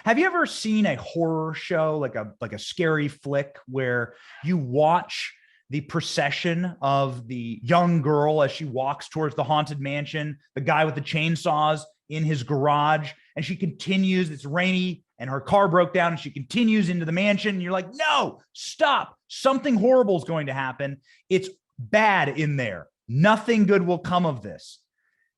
Have you ever seen a horror show, like a scary flick, where you watch the procession of the young girl as she walks towards the haunted mansion, the guy with the chainsaws in his garage, and she continues, it's rainy and her car broke down and she continues into the mansion, and you're like, no, stop, something horrible is going to happen. It's bad in there. Nothing good will come of this.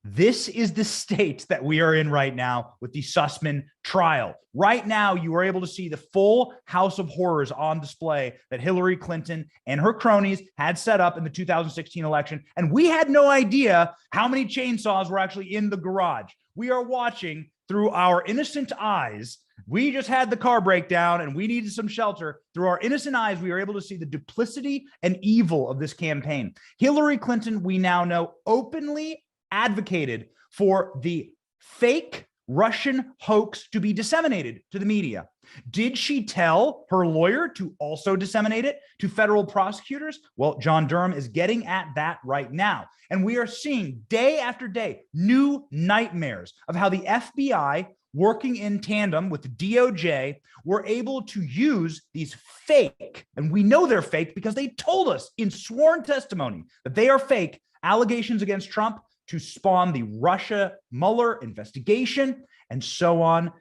This is the state that we are in right now with the Sussmann trial. Right now, you are able to see the full house of horrors on display that Hillary Clinton and her cronies had set up in the 2016 election. And we had no idea how many chainsaws were actually in the garage. We are watching through our innocent eyes. We just had the car breakdown and we needed some shelter. Through our innocent eyes, we were able to see the duplicity and evil of this campaign. Hillary Clinton, we now know, openly advocated for the fake Russian hoax to be disseminated to the media. Did she tell her lawyer to also disseminate it to federal prosecutors? Well, John Durham is getting at that right now. And we are seeing day after day new nightmares of how the FBI, working in tandem with the DOJ, were able to use these fake, and we know they're fake because they told us in sworn testimony that they are fake, allegations against Trump to spawn the Russia Mueller investigation and so on.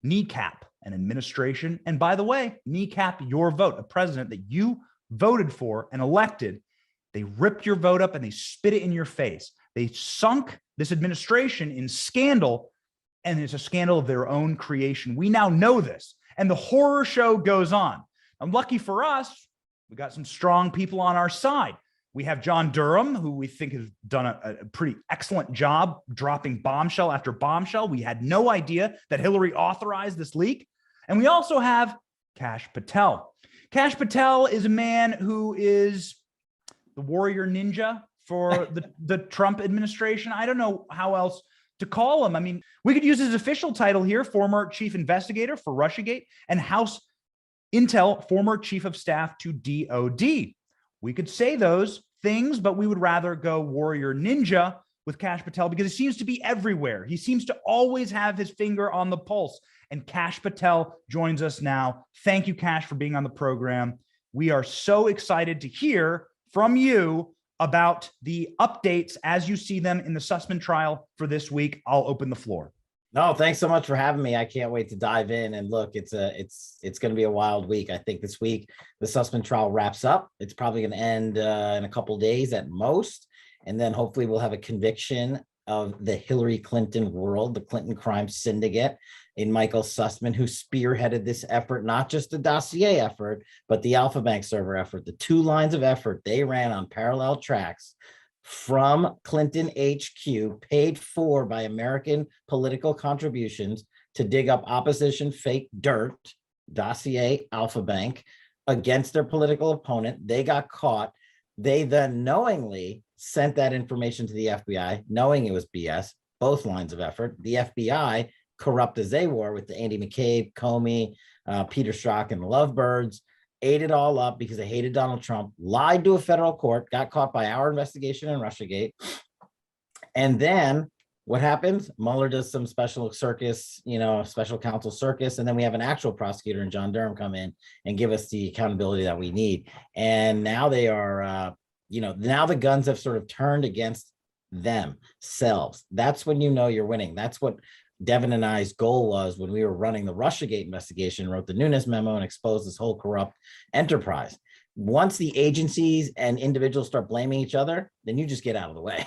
Kneecap an administration. And by the way, kneecap your vote, a president that you voted for and elected. They ripped your vote up and they spit it in your face. They sunk this administration in scandal, and it's a scandal of their own creation. We now know this, and the horror show goes on. And lucky for us, we got some strong people on our side. We have John Durham, who we think has done a pretty excellent job dropping bombshell after bombshell. We had no idea that Hillary authorized this leak. And we also have Kash Patel. Kash Patel is a man who is the warrior ninja for the Trump administration. I don't know how else to call him. I mean, we could use his official title here, former chief investigator for Russiagate and House Intel, former chief of staff to DOD. We could say those things, but we would rather go warrior ninja with Kash Patel because he seems to be everywhere. He seems to always have his finger on the pulse. And Kash Patel joins us now. Thank you, Kash, for being on the program. We are so excited to hear from you about the updates as you see them in the Sussmann trial for this week. I'll open the floor. No, thanks so much for having me. I can't wait to dive in. And look, it's going to be a wild week. I think this week the Sussmann trial wraps up. It's probably going to end in a couple of days at most, and then hopefully we'll have a conviction of the Hillary Clinton world, the Clinton crime syndicate, in Michael Sussmann, who spearheaded this effort, not just the dossier effort, but the Alpha Bank server effort. The two lines of effort they ran on parallel tracks from Clinton HQ, paid for by American political contributions, to dig up opposition fake dirt, dossier Alpha Bank, against their political opponent. They got caught. They then knowingly sent that information to the FBI, knowing it was BS, both lines of effort. The FBI, corrupt as they were with the Andy McCabe, Comey, Peter Strzok, and the Lovebirds, ate it all up because they hated Donald Trump, lied to a federal court, got caught by our investigation in Russiagate. And then what happens? Mueller does some special circus, special counsel circus. And then we have an actual prosecutor and John Durham come in and give us the accountability that we need. And now they are, now the guns have sort of turned against themselves. That's when you know you're winning. That's what Devin and I's goal was when we were running the Russiagate investigation, wrote the Nunes memo and exposed this whole corrupt enterprise. Once the agencies and individuals start blaming each other, then you just get out of the way.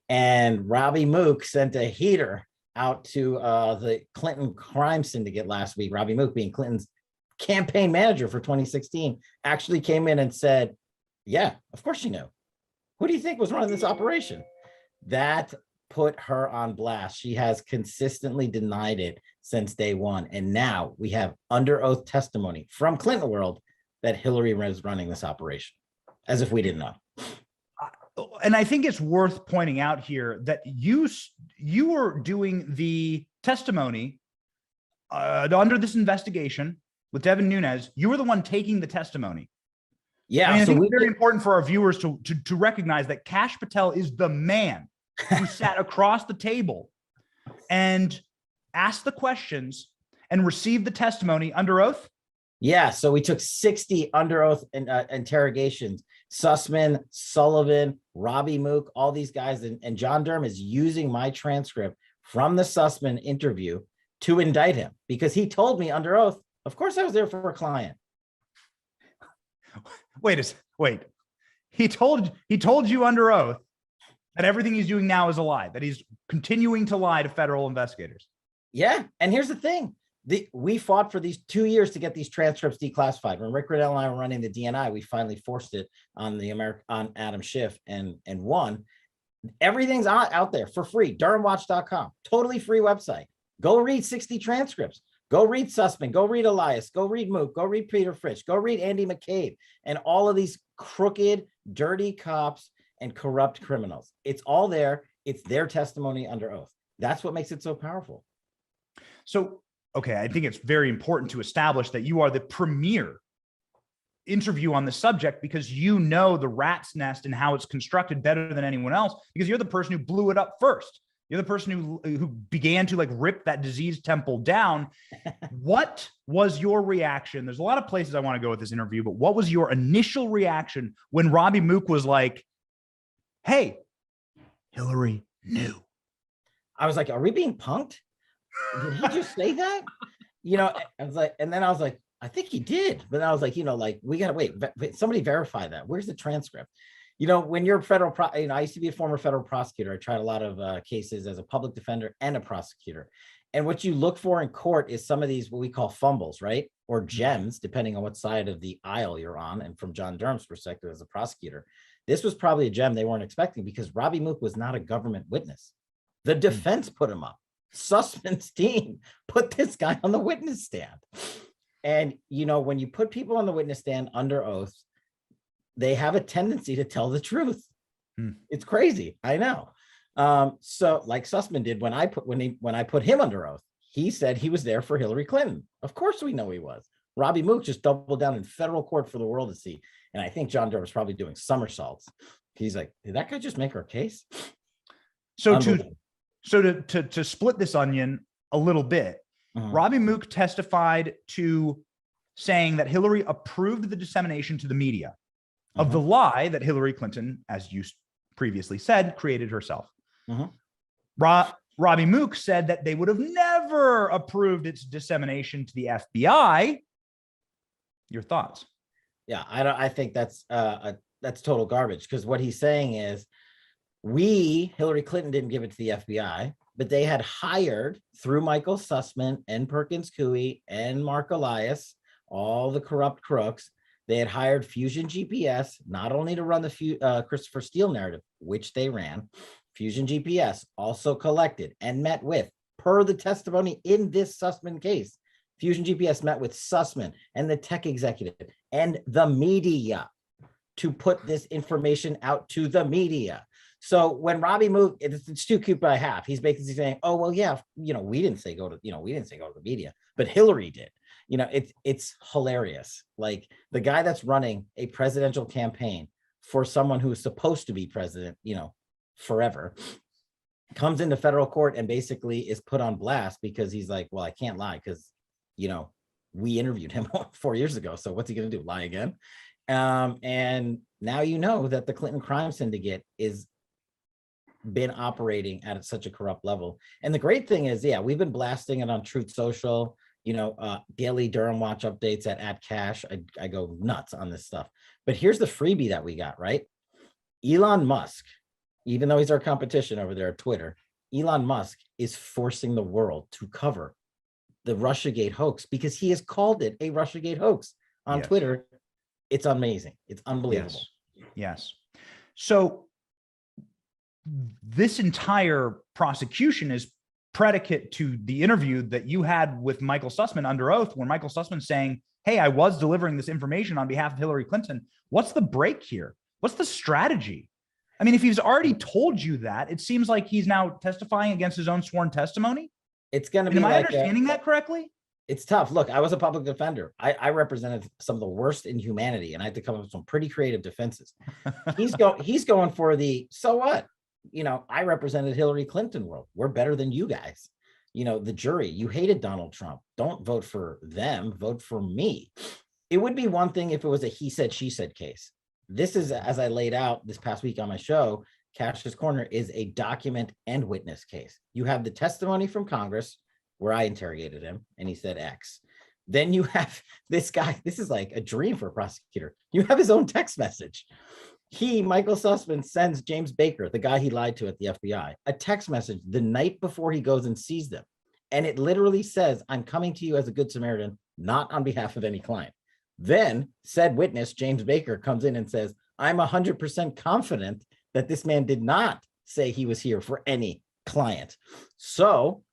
And Robby Mook sent a heater out to the Clinton crime syndicate last week. Robby Mook, being Clinton's campaign manager for 2016, actually came in and said, yeah, of course you knew. Who do you think was running this operation? That put her on blast. She has consistently denied it since day one. And now we have under oath testimony from Clinton world that Hillary was running this operation, as if we didn't know. And I think it's worth pointing out here that you were doing the testimony under this investigation with Devin Nunes. You were the one taking the testimony. Yeah. I think it's very important for our viewers to recognize that Kash Patel is the man who sat across the table and asked the questions and received the testimony under oath? Yeah, so we took 60 under oath interrogations. Sussmann, Sullivan, Robby Mook, all these guys, and John Durham is using my transcript from the Sussmann interview to indict him because he told me under oath, of course I was there for a client. Wait. He told you under oath that everything he's doing now is a lie, that he's continuing to lie to federal investigators. Yeah, and here's the thing. We fought for these 2 years to get these transcripts declassified. When Rick Riddell and I were running the DNI, we finally forced it on on Adam Schiff and won. Everything's out there for free. DurhamWatch.com, totally free website. Go read 60 transcripts. Go read Sussmann. Go read Elias. Go read Mook. Go read Peter Fritsch. Go read Andy McCabe and all of these crooked, dirty cops and corrupt criminals. It's all there. It's their testimony under oath. That's what makes it so powerful. So, okay, I think it's very important to establish that you are the premier interview on the subject because you know the rat's nest and how it's constructed better than anyone else because you're the person who blew it up first. You're the person who began to like rip that diseased temple down. What was your reaction? There's a lot of places I want to go with this interview, but what was your initial reaction when Robby Mook was like, hey, Hillary knew? I was like, are we being punked? Did he just say that? I was like, and then I was like, I think he did. But I was like, we got to wait, somebody verify that. Where's the transcript? When you're a I used to be a former federal prosecutor. I tried a lot of cases as a public defender and a prosecutor. And what you look for in court is some of these, what we call fumbles, right? Or gems, depending on what side of the aisle you're on. And from John Durham's perspective as a prosecutor, this was probably a gem they weren't expecting because Robby Mook was not a government witness. The defense put him up. Sussmann's team put this guy on the witness stand. And, when you put people on the witness stand under oath, they have a tendency to tell the truth. It's crazy. I know. So like Sussmann did when I put him under oath, he said he was there for Hillary Clinton. Of course we know he was. Robby Mook just doubled down in federal court for the world to see. And I think John Durham was probably doing somersaults. He's like, did that guy just make our case? So to split this onion a little bit, Robby Mook testified to saying that Hillary approved the dissemination to the media of the lie that Hillary Clinton, as you previously said, created herself. Robby Mook said that they would have never approved its dissemination to the FBI. Your thoughts? Yeah, I think that's total garbage because what he's saying is Hillary Clinton didn't give it to the FBI, but they had hired through Michael Sussmann and Perkins Coie and Mark Elias, all the corrupt crooks. They had hired Fusion GPS, not only to run the Christopher Steele narrative, which they ran. Fusion GPS also collected and met with, per the testimony in this Sussmann case, Fusion GPS met with Sussmann and the tech executive and the media to put this information out to the media. So when Robby Mook, it's too cute by half. He's basically saying, "Oh well, yeah, we didn't say go to the media, but Hillary did." It's hilarious. Like the guy that's running a presidential campaign for someone who is supposed to be president, forever, comes into federal court and basically is put on blast because he's like, well, I can't lie because, we interviewed him 4 years ago. So what's he going to do? Lie again? And now that the Clinton crime syndicate is been operating at such a corrupt level. And the great thing is, we've been blasting it on Truth Social, daily Durham Watch updates at Cash. I go nuts on this stuff. But here's the freebie that we got, right? Elon Musk, even though he's our competition over there at Twitter, Elon Musk is forcing the world to cover the Russiagate hoax because he has called it a Russiagate hoax on Twitter. It's amazing. It's unbelievable. Yes. So this entire prosecution is predicate to the interview that you had with Michael Sussmann under oath, when Michael Sussmann saying, hey, I was delivering this information on behalf of Hillary Clinton. What's the break here? What's the strategy? I mean, if he's already told you that, it seems like he's now testifying against his own sworn testimony. It's going to be Am I understanding that correctly? It's tough. Look, I was a public defender. I represented some of the worst in humanity, and I had to come up with some pretty creative defenses. He's going for the, so what? I represented Hillary Clinton world. We're better than you guys. the jury. You hated Donald Trump. Don't vote for them. Vote for me. It would be one thing if it was a he said, she said case. This is, as I laid out this past week on my show, Cash's Corner is a document and witness case. You have the testimony from Congress where I interrogated him and he said X. Then you have this guy. This is like a dream for a prosecutor. You have his own text message. Michael Sussmann, sends James Baker, the guy he lied to at the FBI, a text message the night before he goes and sees them. And it literally says, I'm coming to you as a good Samaritan, not on behalf of any client. Then said witness, James Baker, comes in and says, I'm 100% confident that this man did not say he was here for any client. So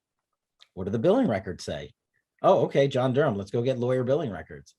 what do the billing records say? Oh, okay, John Durham, let's go get lawyer billing records.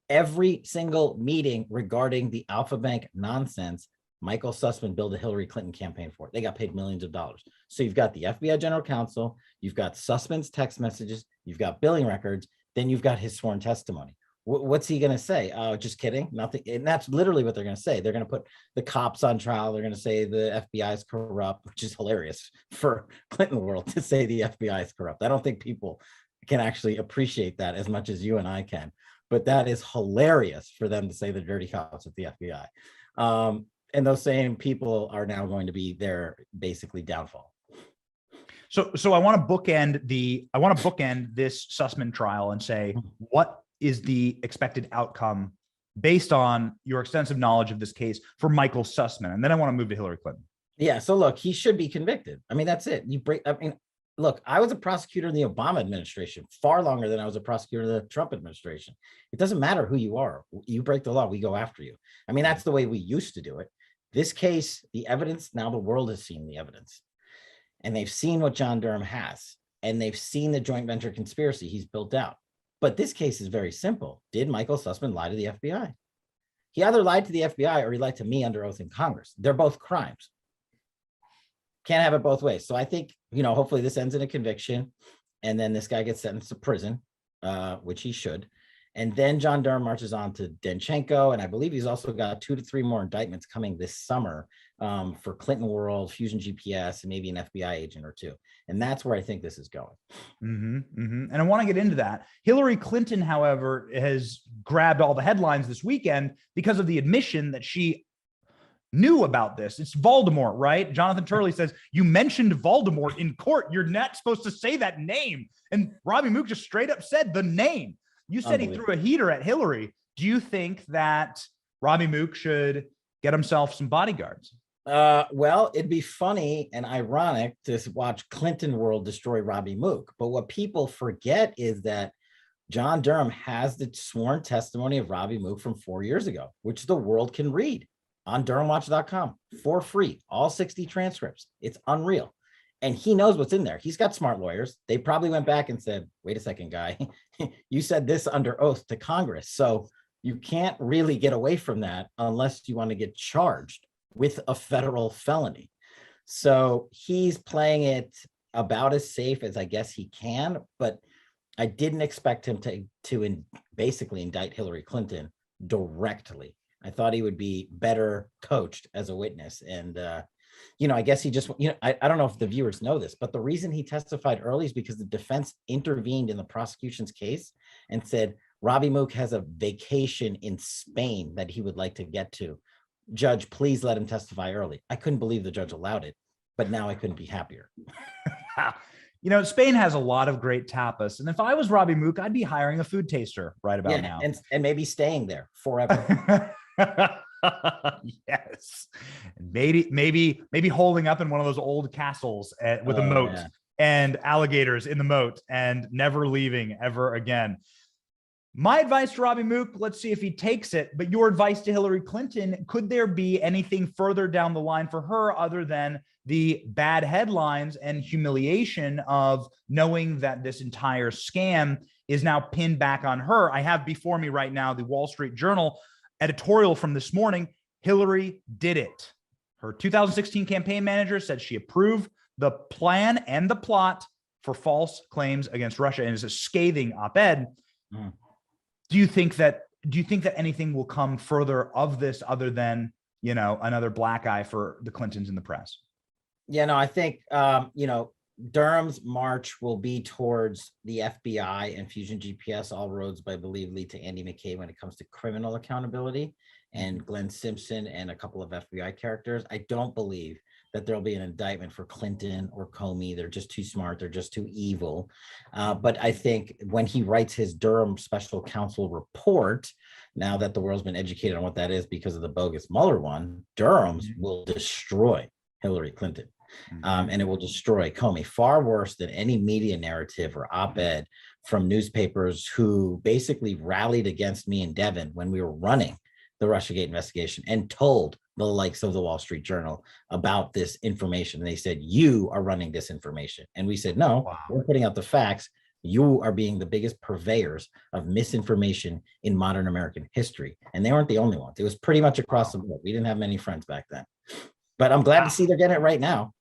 Every single meeting regarding the Alpha Bank nonsense, Michael Sussmann billed a Hillary Clinton campaign for it. They got paid millions of dollars. So you've got the FBI general counsel, you've got Sussmann's text messages, you've got billing records, then you've got his sworn testimony. What's he going to say? Oh, just kidding. Nothing. And that's literally what they're going to say. They're going to put the cops on trial. They're going to say the FBI is corrupt, which is hilarious for Clinton world to say the FBI is corrupt. I don't think people can actually appreciate that as much as you and I can, but that is hilarious for them to say the dirty cops at the FBI. And those same people are now going to be their basically downfall. So I want to bookend this Sussmann trial and say, what is the expected outcome based on your extensive knowledge of this case for Michael Sussmann? And then I want to move to Hillary Clinton. Yeah. So look, he should be convicted. I mean, that's it. Look, I was a prosecutor in the Obama administration far longer than I was a prosecutor in the Trump administration. It doesn't matter who you are. You break the law, we go after you. I mean, that's the way we used to do it. This case, the evidence, now the world has seen the evidence. And they've seen what John Durham has. And they've seen the joint venture conspiracy he's built out. But this case is very simple. Did Michael Sussmann lie to the FBI? He either lied to the FBI or he lied to me under oath in Congress. They're both crimes. Can't have it both ways. So I think, hopefully this ends in a conviction and then this guy gets sentenced to prison, which he should. And then John Durham marches on to Danchenko. And I believe he's also got 2 to 3 more indictments coming this summer for Clinton World, Fusion GPS, and maybe an FBI agent or 2. And that's where I think this is going. And I want to get into that. Hillary Clinton, however, has grabbed all the headlines this weekend because of the admission that she knew about this. It's Voldemort, right? Jonathan Turley says, you mentioned Voldemort in court. You're not supposed to say that name. And Robby Mook just straight up said the name. You said he threw a heater at Hillary. Do you think that Robby Mook should get himself some bodyguards? Well, it'd be funny and ironic to watch Clinton World destroy Robby Mook. But what people forget is that John Durham has the sworn testimony of Robby Mook from 4 years ago, which the world can read on DurhamWatch.com for free, all 60 transcripts. It's unreal. And he knows what's in there. He's got smart lawyers. They probably went back and said, wait a second, guy, you said this under oath to Congress. So you can't really get away from that unless you want to get charged with a federal felony. So he's playing it about as safe as I guess he can, but I didn't expect him to basically indict Hillary Clinton directly. I thought he would be better coached as a witness. And, I guess he just, I don't know if the viewers know this, but the reason he testified early is because the defense intervened in the prosecution's case and said, Robby Mook has a vacation in Spain that he would like to get to. Judge, please let him testify early. I couldn't believe the judge allowed it, but now I couldn't be happier. Spain has a lot of great tapas. And if I was Robby Mook, I'd be hiring a food taster right about now. And maybe staying there forever. Yes. Maybe holding up in one of those old castles with a moat and alligators in the moat and never leaving ever again. My advice to Robby Mook, let's see if he takes it. But your advice to Hillary Clinton, could there be anything further down the line for her other than the bad headlines and humiliation of knowing that this entire scam is now pinned back on her? I have before me right now the Wall Street Journal editorial from this morning. Hillary did it. Her 2016 campaign manager said she approved the plan and the plot for false claims against Russia, and it's a scathing op-ed. Do you think that anything will come further of this other than, another black eye for the Clintons in the press? Yeah, no, I think, Durham's march will be towards the FBI and Fusion GPS. All roads, I believe, lead to Andy McCabe when it comes to criminal accountability, and Glenn Simpson and a couple of FBI characters. I don't believe that there'll be an indictment for Clinton or Comey. They're just too smart. They're just too evil. But I think when he writes his Durham special counsel report, now that the world's been educated on what that is because of the bogus Mueller one, Durham's will destroy Hillary Clinton. And it will destroy Comey far worse than any media narrative or op-ed from newspapers who basically rallied against me and Devin when we were running the Russiagate investigation and told the likes of the Wall Street Journal about this information. And they said, you are running disinformation. And we said, no, we're putting out the facts. You are being the biggest purveyors of misinformation in modern American history. And they weren't the only ones. It was pretty much across the board. We didn't have many friends back then. But I'm glad to see they're getting it right now.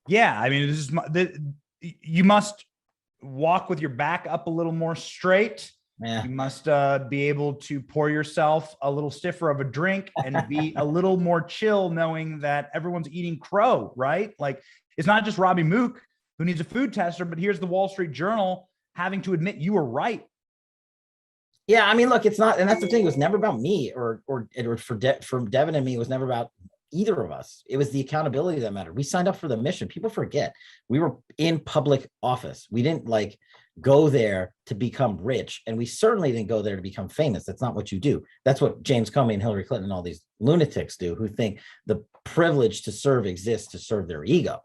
Yeah, I mean, you must walk with your back up a little more straight. Yeah. You must be able to pour yourself a little stiffer of a drink and be a little more chill, knowing that everyone's eating crow, right? Like, it's not just Robby Mook who needs a food tester, but here's the Wall Street Journal having to admit you were right. Yeah, I mean, look, it's not, and that's the thing. It was never about me or for Devin and me. It was never about either of us. It was the accountability that mattered. We signed up for the mission. People forget we were in public office. We didn't like go there to become rich, and we certainly didn't go there to become famous. That's not what you do. That's what James Comey and Hillary Clinton and all these lunatics do, who think the privilege to serve exists to serve their ego.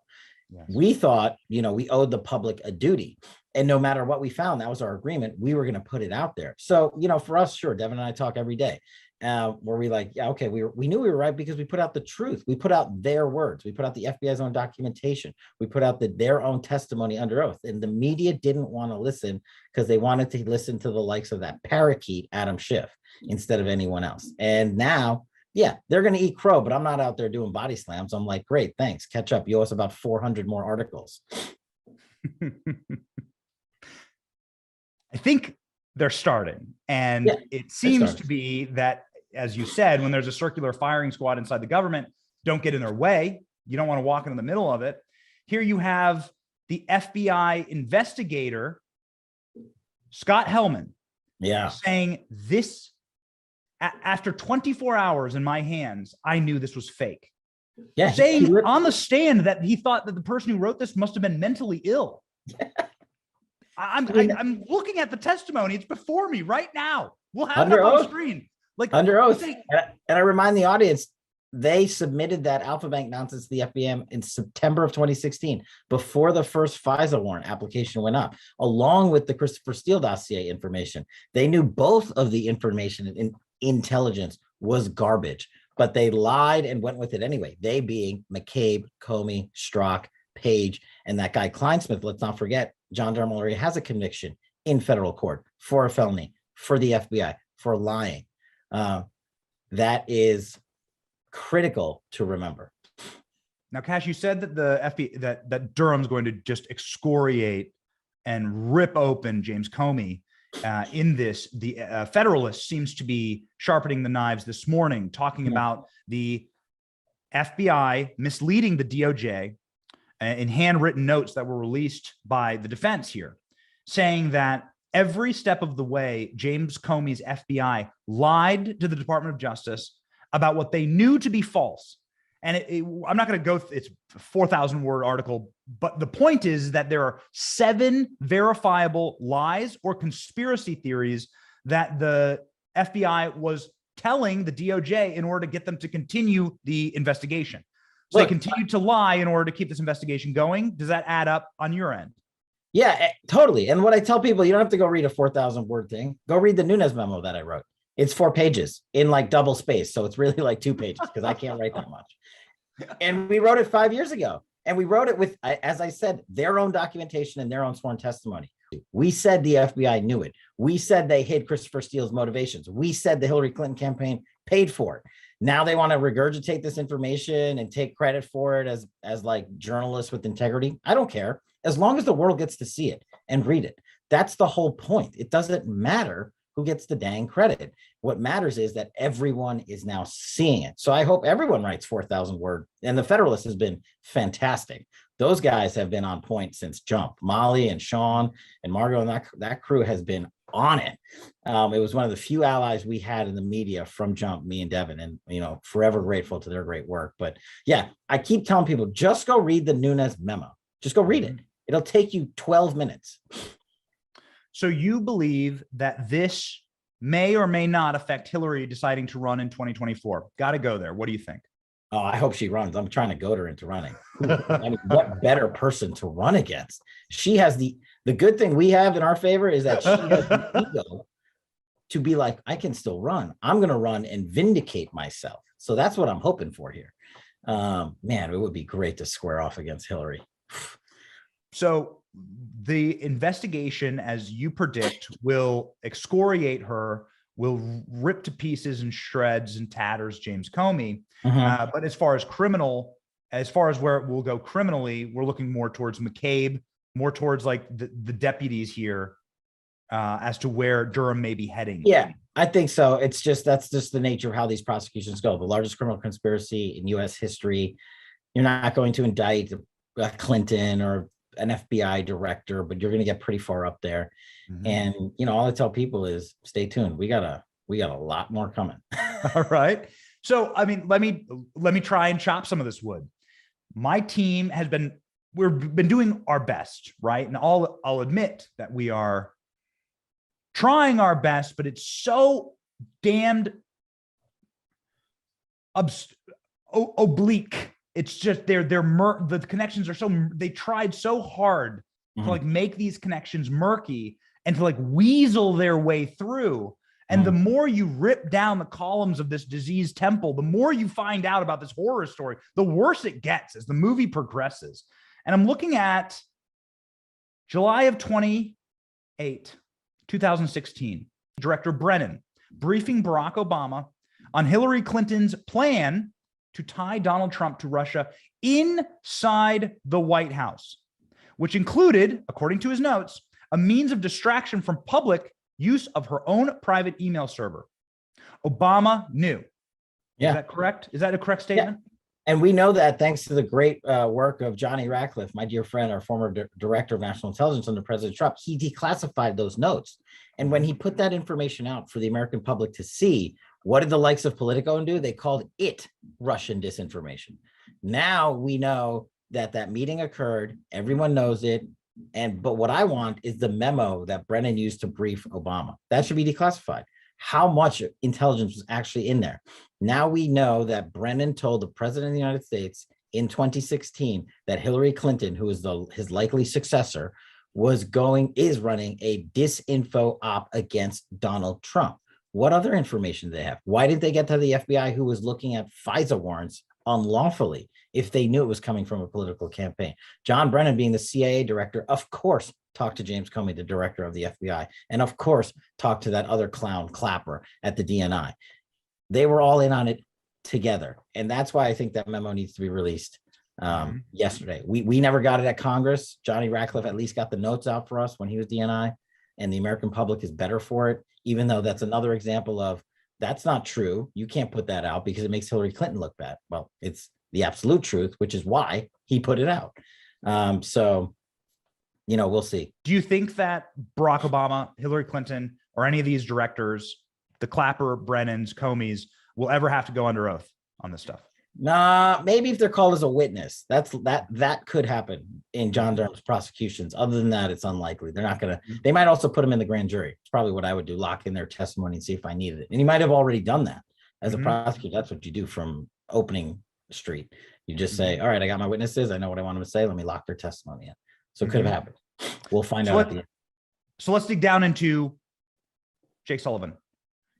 Yes. We thought, we owed the public a duty, and no matter what we found, that was our agreement. We were going to put it out there. So, for us, sure, Devin and I talk every day. Where we like, yeah, okay, we knew we were right because we put out the truth. We put out their words. We put out the FBI's own documentation. We put out their own testimony under oath. And the media didn't want to listen because they wanted to listen to the likes of that parakeet, Adam Schiff, instead of anyone else. And now, yeah, they're going to eat crow, but I'm not out there doing body slams. I'm like, great, thanks. Catch up. You owe us about 400 more articles. I think they're starting. And it seems to be that, as you said, when there's a circular firing squad inside the government, don't get in their way. You don't want to walk in the middle of it. Here you have the FBI investigator, Scott Hellman, saying this, after 24 hours in my hands, I knew this was fake. Yeah, saying on the stand that he thought that the person who wrote this must have been mentally ill. I'm looking at the testimony. It's before me right now. We'll have it on screen. Like under oath. And I remind the audience, they submitted that Alpha Bank nonsense to the FBI in September of 2016, before the first FISA warrant application went up, along with the Christopher Steele dossier information. They knew both of the information in intelligence was garbage, but they lied and went with it anyway. They being McCabe, Comey, Strzok, Page, and that guy Kleinsmith. Let's not forget, John Durham already has a conviction in federal court for a felony, for the FBI, for lying. That is critical to remember. Now, Kash, you said that the FBI, that Durham's going to just excoriate and rip open James Comey. In this, the Federalist seems to be sharpening the knives this morning, talking about the FBI misleading the DOJ in handwritten notes that were released by the defense here, saying that every step of the way, James Comey's FBI lied to the Department of Justice about what they knew to be false. And I'm not going to go, it's a 4,000 word article, but the point is that there are 7 verifiable lies or conspiracy theories that the FBI was telling the DOJ in order to get them to continue the investigation. So they continued to lie in order to keep this investigation going. Does that add up on your end? Yeah, totally. And what I tell people, you don't have to go read a 4,000 word thing. Go read the Nunes memo that I wrote. It's 4 pages in like double space. So it's really like 2 pages because I can't write that much. And we wrote it 5 years ago. And we wrote it with, as I said, their own documentation and their own sworn testimony. We said the FBI knew it. We said they hid Christopher Steele's motivations. We said the Hillary Clinton campaign paid for it. Now they want to regurgitate this information and take credit for it as like journalists with integrity. I don't care. As long as the world gets to see it and read it. That's the whole point. It doesn't matter who gets the dang credit. What matters is that everyone is now seeing it. So I hope everyone writes 4,000 word, and the Federalist has been fantastic. Those guys have been on point since jump. Molly and Sean and Margot and that crew has been on it. It was one of the few allies we had in the media from jump, me and Devin, and forever grateful to their great work. But yeah, I keep telling people, just go read the Nunes memo. Just go read it. It'll take you 12 minutes. So you believe that this may or may not affect Hillary deciding to run in 2024? Got to go there. What do you think? Oh, I hope she runs. I'm trying to goad her into running. I mean, what better person to run against? She has the good thing we have in our favor is that she has the ego to be like, I can still run. I'm going to run and vindicate myself. So that's what I'm hoping for here. Man, it would be great to square off against Hillary. So the investigation, as you predict, will excoriate her, will rip to pieces and shreds and tatters James Comey. But as far as where it will go criminally, we're looking more towards McCabe, more towards like the deputies here, as to where Durham may be heading. Yeah, I think so. That's just the nature of how these prosecutions go. The largest criminal conspiracy in U.S. history. You're not going to indict Clinton or an FBI director, but you're going to get pretty far up there. And all I tell people is stay tuned. We got a lot more coming. All right. So I mean, let me try and chop some of this wood. My team we've been doing our best, right? And I'll admit that we are trying our best, but it's so damned oblique. It's just the connections are they tried so hard to like make these connections murky and to like weasel their way through. And the more you rip down the columns of this diseased temple, the more you find out about this horror story, the worse it gets as the movie progresses. And I'm looking at July of 2016, Director Brennan briefing Barack Obama on Hillary Clinton's plan to tie Donald Trump to Russia inside the White House, which included, according to his notes, a means of distraction from public use of her own private email server. Obama knew. Yeah. Is that correct? Is that a correct statement? Yeah. And we know that thanks to the great work of Johnny Ratcliffe, my dear friend, our former director of national intelligence under President Trump. He declassified those notes. And when he put that information out for the American public to see, what did the likes of Politico do? They called it Russian disinformation. Now we know that meeting occurred. Everyone knows it. But what I want is the memo that Brennan used to brief Obama. That should be declassified. How much intelligence was actually in there? Now we know that Brennan told the president of the United States in 2016 that Hillary Clinton, who is his likely successor, is running a disinfo op against Donald Trump. What other information do they have? Why didn't they get to the FBI, who was looking at FISA warrants unlawfully, if they knew it was coming from a political campaign? John Brennan, being the CIA director, of course, talked to James Comey, the director of the FBI, and of course, talked to that other clown Clapper at the DNI. They were all in on it together. And that's why I think that memo needs to be released yesterday. We never got it at Congress. Johnny Ratcliffe at least got the notes out for us when he was DNI, and the American public is better for it, even though that's another example of that's not true. You can't put that out because it makes Hillary Clinton look bad. Well, it's the absolute truth, which is why he put it out. So, we'll see. Do you think that Barack Obama, Hillary Clinton, or any of these directors, the Clapper, Brennans, Comeys, will ever have to go under oath on this stuff? Nah, maybe if they're called as a witness, that could happen in John Durham's prosecutions. Other than that, it's unlikely. They're not gonna. They might also put them in the grand jury. It's probably what I would do: lock in their testimony and see if I needed it. And he might have already done that as a prosecutor. That's what you do from opening street. You just say, "All right, I got my witnesses. I know what I want them to say. Let me lock their testimony in." So it could have happened. We'll find out at the end. So let's dig down into Jake Sullivan.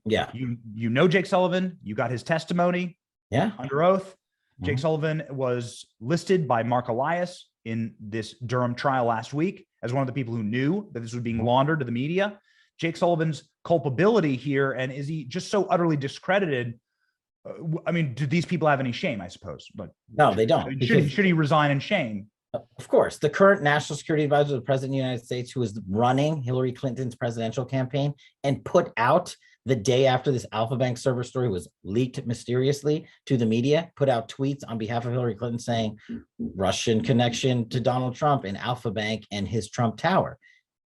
Yeah, you know Jake Sullivan. You got his testimony. Yeah, under oath. Jake Sullivan was listed by Mark Elias in this Durham trial last week as one of the people who knew that this was being laundered to the media. Jake Sullivan's culpability here, and is he just so utterly discredited? I mean, do these people have any shame, I suppose? But no, they don't. Should he resign in shame? Of course, the current national security advisor of the president of the United States, who is running Hillary Clinton's presidential campaign and put out the day after this Alpha Bank server story was leaked mysteriously to the media, put out tweets on behalf of Hillary Clinton saying Russian connection to Donald Trump and Alpha Bank and his Trump Tower.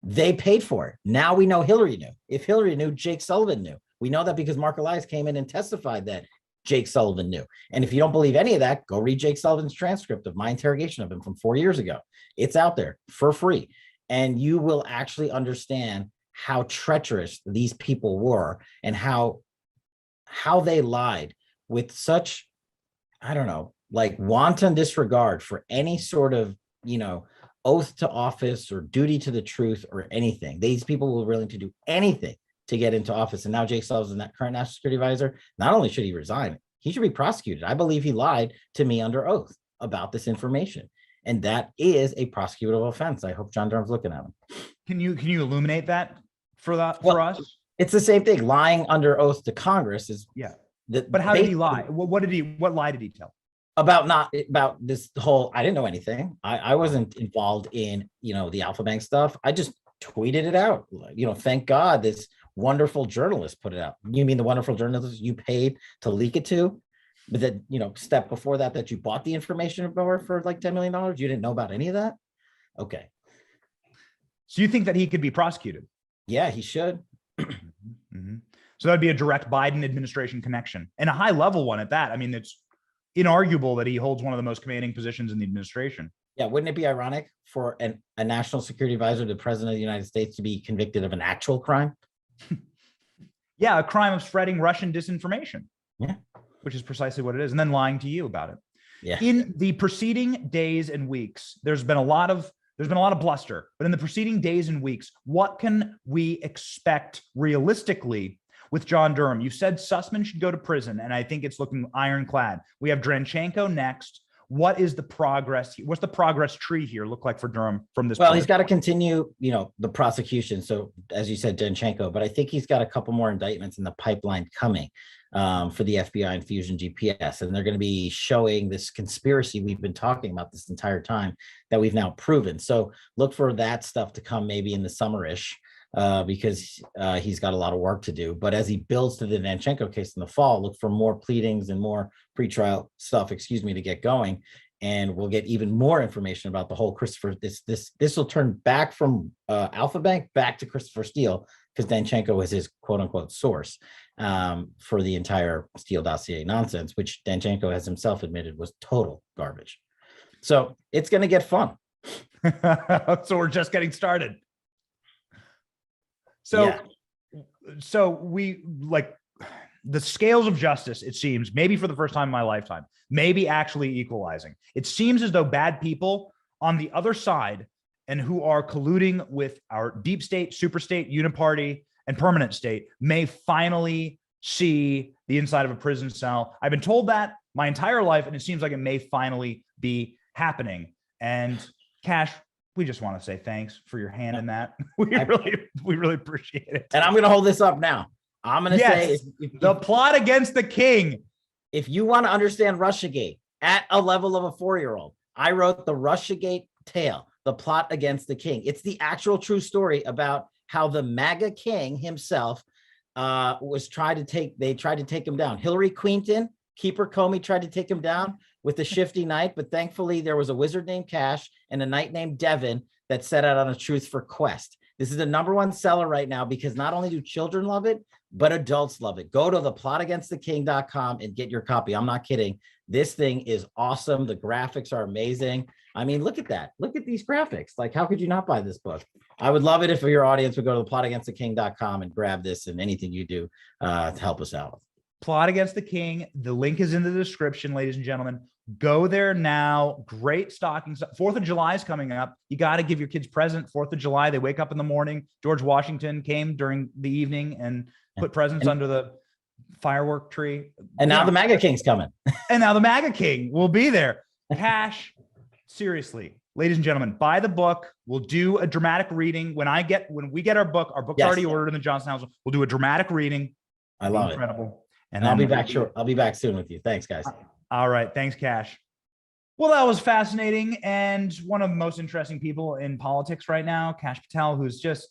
They paid for it. Now we know Hillary knew. If Hillary knew, Jake Sullivan knew. We know that because Mark Elias came in and testified that Jake Sullivan knew. And if you don't believe any of that, go read Jake Sullivan's transcript of my interrogation of him from 4 years ago. It's out there for free. And you will actually understand how treacherous these people were and how they lied with such, I don't know, like wanton disregard for any sort of, oath to office or duty to the truth or anything. These people were willing to do anything to get into office. And now Jake Sullivan, that current national security advisor, not only should he resign, he should be prosecuted. I believe he lied to me under oath about this information. And that is a prosecutable offense. I hope John Durham's looking at him. Can you illuminate that for us? It's the same thing. Lying under oath to Congress is But how did he lie? What lie did he tell? About this whole, I didn't know anything. I wasn't involved in, the Alpha Bank stuff. I just tweeted it out. Thank God this wonderful journalist put it out. You mean the wonderful journalist you paid to leak it to? But that, step before that you bought the information for like $10 million? You didn't know about any of that? Okay. So you think that he could be prosecuted? Yeah, he should. Mm-hmm. So that'd be a direct Biden administration connection, and a high level one at that. I mean, it's inarguable that he holds one of the most commanding positions in the administration. Yeah, wouldn't it be ironic for a national security advisor to the president of the United States to be convicted of an actual crime? Yeah, a crime of spreading Russian disinformation. Yeah. Which is precisely what it is, and then lying to you about it. Yeah. In the preceding days and weeks, there's been a lot of bluster, but in the preceding days and weeks, what can we expect realistically with John Durham? You said Sussmann should go to prison, and I think it's looking ironclad. We have Dranchenko next. What is the progress? What's the progress tree here look like for Durham from this? Well, he's got to continue, the prosecution. So as you said, Dranchenko, but I think he's got a couple more indictments in the pipeline coming for the FBI and Fusion GPS. And they're going to be showing this conspiracy we've been talking about this entire time that we've now proven. So look for that stuff to come maybe in the summerish. Because he's got a lot of work to do. But as he builds to the Dranchenko case in the fall, look for more pleadings and more pretrial stuff, to get going. And we'll get even more information about the whole Christopher. This will turn back from Alpha Bank back to Christopher Steele, because Dranchenko was his quote unquote source for the entire Steele dossier nonsense, which Dranchenko has himself admitted was total garbage. So it's going to get fun. So we're just getting started. So we like the scales of justice, it seems, maybe for the first time in my lifetime, maybe actually equalizing. It seems as though bad people on the other side and who are colluding with our deep state, super state, uniparty, and permanent state may finally see the inside of a prison cell. I've been told that my entire life, and it seems like it may finally be happening. And Kash, we just want to say thanks for your hand in that. We really appreciate it. And I'm going to hold this up now. I'm going to say the plot against the king. If you want to understand Russiagate at a level of a 4-year-old, I wrote the Russiagate tale, the plot against the king. It's the actual true story about how the MAGA king himself tried to take him down. Hillary Clinton, Keeper Comey tried to take him down with a shifty knight, but thankfully there was a wizard named Kash and a knight named Devin that set out on a truth for quest. This is the #1 seller right now because not only do children love it, but adults love it. Go to theplotaagainsttheking.com and get your copy. I'm not kidding. This thing is awesome. The graphics are amazing. I mean, look at that. Look at these graphics. Like, how could you not buy this book? I would love it if your audience would go to theplotaagainsttheking.com and grab this and anything you do to help us out. Plot Against the King. The link is in the description, ladies and gentlemen. Go there now. Great stocking stuff. 4th of July is coming up. You got to give your kids present. 4th of July, they wake up in the morning. George Washington came during the evening and put presents under the firework tree. And now the MAGA King's coming. And now the MAGA King will be there. Kash, seriously, ladies and gentlemen, buy the book. We'll do a dramatic reading. When we get our book's already ordered in the Johnson House. We'll do a dramatic reading. I love Incredible. And I'll be back short. I'll be back soon with you. Thanks, guys. All right. Thanks, Kash. Well, that was fascinating. And one of the most interesting people in politics right now, Kash Patel, who's just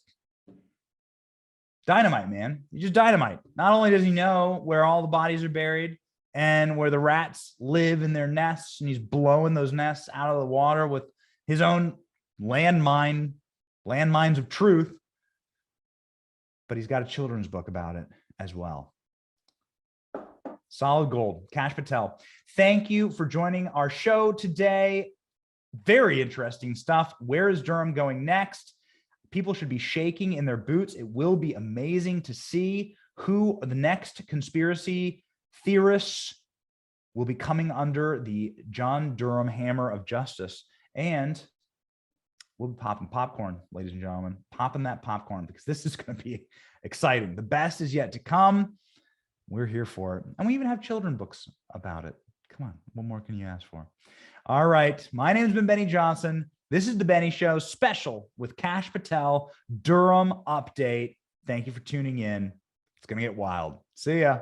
Dynamite, man. He's just dynamite. Not only does he know where all the bodies are buried and where the rats live in their nests, and he's blowing those nests out of the water with his own landmines of truth, but he's got a children's book about it as well. Solid gold. Kash Patel, thank you for joining our show today. Very interesting stuff. Where is Durham going next? People should be shaking in their boots. It will be amazing to see who the next conspiracy theorists will be coming under the John Durham hammer of justice. And we'll be popping popcorn, ladies and gentlemen, popping that popcorn, because this is going to be exciting. The best is yet to come. We're here for it. And we even have children's books about it. Come on, what more can you ask for? All right. My name has been Benny Johnson. This is the Benny Show special with Kash Patel, Durham update. Thank you for tuning in. It's going to get wild. See ya.